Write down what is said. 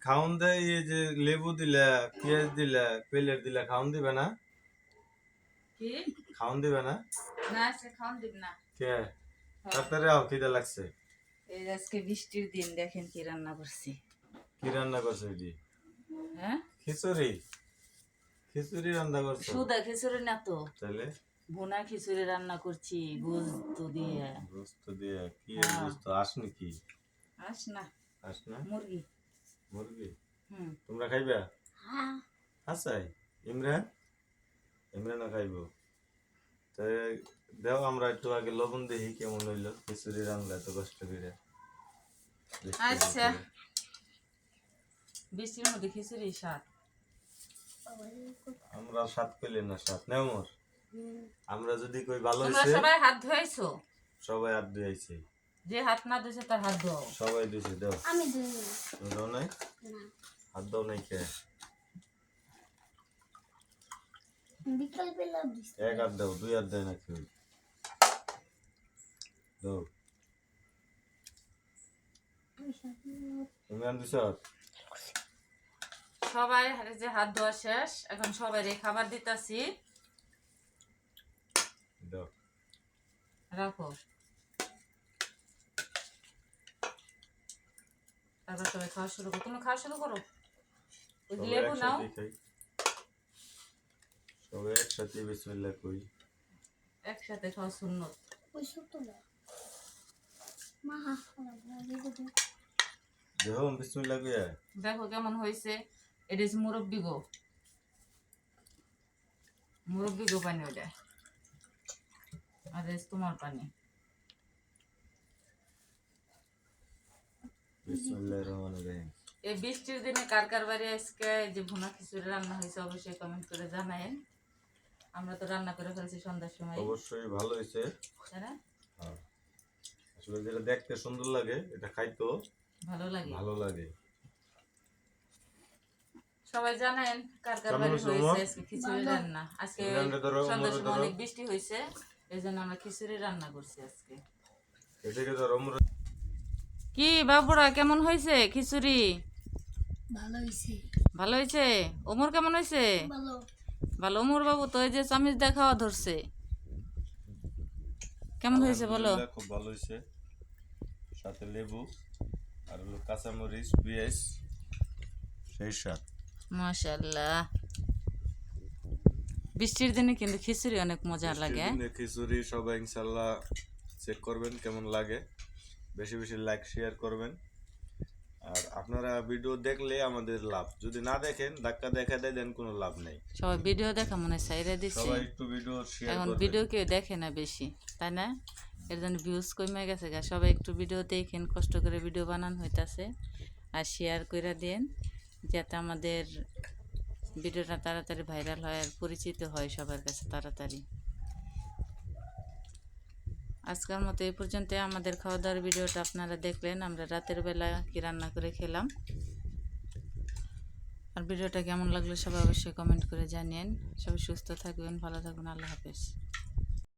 খাওন দেয় এই যে লেবু দিলা পেঁয়াজ দিলা পেলেট দিলা খাওন দিবে না কি খাওন দিবে না না সে খাওন দিব না কে তাড়াতাড়ি আও খিদে লাগছে এই আজকে বৃষ্টির দিন দেখেন কি রান্না করছি কি রান্না করছো এটি হ্যাঁ খিচুড়ি খিচুড়ি রান্না করছো সুদা খিচুড়ি না তো তাহলে ভুনা খিচুড়ি রান্না করছি গোস্ত দিয়ে গোস্ত দিয়ে কি হ্যাঁ। গোস্ত আসনি কি আস না আস না মুরগি মুরগি হুম তোমরা খাইবা আসাই ইমরান ইমরানও খাইবো তাই দেও আমরা একটু আগে লবণ দেখি কেমন হইলো খিচুড়ি রান্না এত কষ্ট করে আচ্ছা বৃষ্টির মধ্যে খিচুড়ি স্বাদ আমরা স্বাদ পেলে না স্বাদ নেও মোর আমরা যদি কই ভালো তোমরা হইছে সবাই হাত ধুইছো সবাই হাত ধুইছে যে হাত না ধুইছে তার হাত ধোও সবাই ধুইছে দাও আমি দুই না তুমি দাও নাই হাত দাও নাই কে বিকাল বেলা দিছি এক হাত দাও দুই হাত দেয় না কেউ দাও ইমরান দিছ সবাই যে হাত ধোয়া শেষ এখন সবাই খাবার দিতাছি দাও রাখো তারপর সবাই খাওয়া শুরু করো তুমি খাওয়া শুরু করো ওই সবাই লেবু নাও একসাথে খাই সবাই একসাথে বিসমিল্লাহ কই একসাথে খাওয়া সুন্নত ওই ছোট না মা দেখো বিসমিল্লাহ কইয়া দেখো কেমন হয়েছে এটা হচ্ছে মুরব্বি গো পানি ওটা আর এই তোমার পানি বিসমিল্লাহির রহমানির রহিম এই বৃষ্টির দিনে কার কার বাড়ি আজকে যে ভুনা খিচুড়ি রান্না হয়েছে অবশ্যই কমেন্ট করে জানায়েন আমরা তো রান্না করে ফেলছি সন্ধ্যার সময় অবশ্যই ভালো হয়েছে তাই না হ্যাঁ আসলে যেটা দেখতে সুন্দর লাগে এটা খাইতো ভালো লাগে ভালো লাগে সবাই জানেন কার কার কেমন বাড়ি হয়েছে হয়েছে মামা? আজকে খিচুড়ি রান্না আজকে ইমরানকে ধরো, সন্ধ্যার ওমরকে সময় ধরো। অনেক বৃষ্টি হয়েছে এই জন্য আমরা খিচুড়ি রান্না করছি আজকে এটাকে তো রমরা কি বাবুরা কেমন হয়েছে খিচুড়ি ভালো হইছে ভালো হয়েছে ওমর কেমন হয়েছে ভালো ভালো ওমর বাবু তো এই যে চামিচ দেখাওয়া ধরছে কেমন হয়েছে বলো আলহামদুলিল্লাহ, খুব ভালো হয়েছে সাথে লেবু আর হলো কাঁচামরিচ পেঁয়াজ সেই স্বাদ মাশাআল্লাহ বৃষ্টির দিনে কিন্তু খিচুড়ি অনেক মজা লাগে বৃষ্টির দিনে খিচুড়ি সবাই ইনশাল্লাহ চেক করবেন কেমন লাগে বেশি বেশি লাইক শেয়ার করবেন আর আপনারা ভিডিও দেখলে আমাদের লাভ যদি না দেখেন ধাক্কা দেখা দেন কোনো লাভ নেই সবাই ভিডিও দেখা মনে চাইরা দিচ্ছে সবাই একটু ভিডিও শেয়ার এখন করবেন ভিডিও কেউ দেখে না বেশি তাই না এর জন্য ভিউজ কমে গেছে গা সবাই একটু ভিডিও দেখেন কষ্ট করে ভিডিও বানান হইতাছে আর শেয়ার করে দেন যাতে আমাদের ভিডিওটা তাড়াতাড়ি ভাইরাল হয় আর পরিচিত হয় সবার কাছে তাড়াতাড়ি আজকের মতো এই পর্যন্ত আমাদের খাওয়া দাওয়ার ভিডিওটা আপনারা দেখলেন আমরা রাতের বেলা কি রান্না করে খেলাম আর ভিডিওটা কেমন লাগলো সবাই অবশ্যই কমেন্ট করে জানিয়েন সবাই সুস্থ থাকবেন ভালো থাকবেন আল্লাহ হাফেজ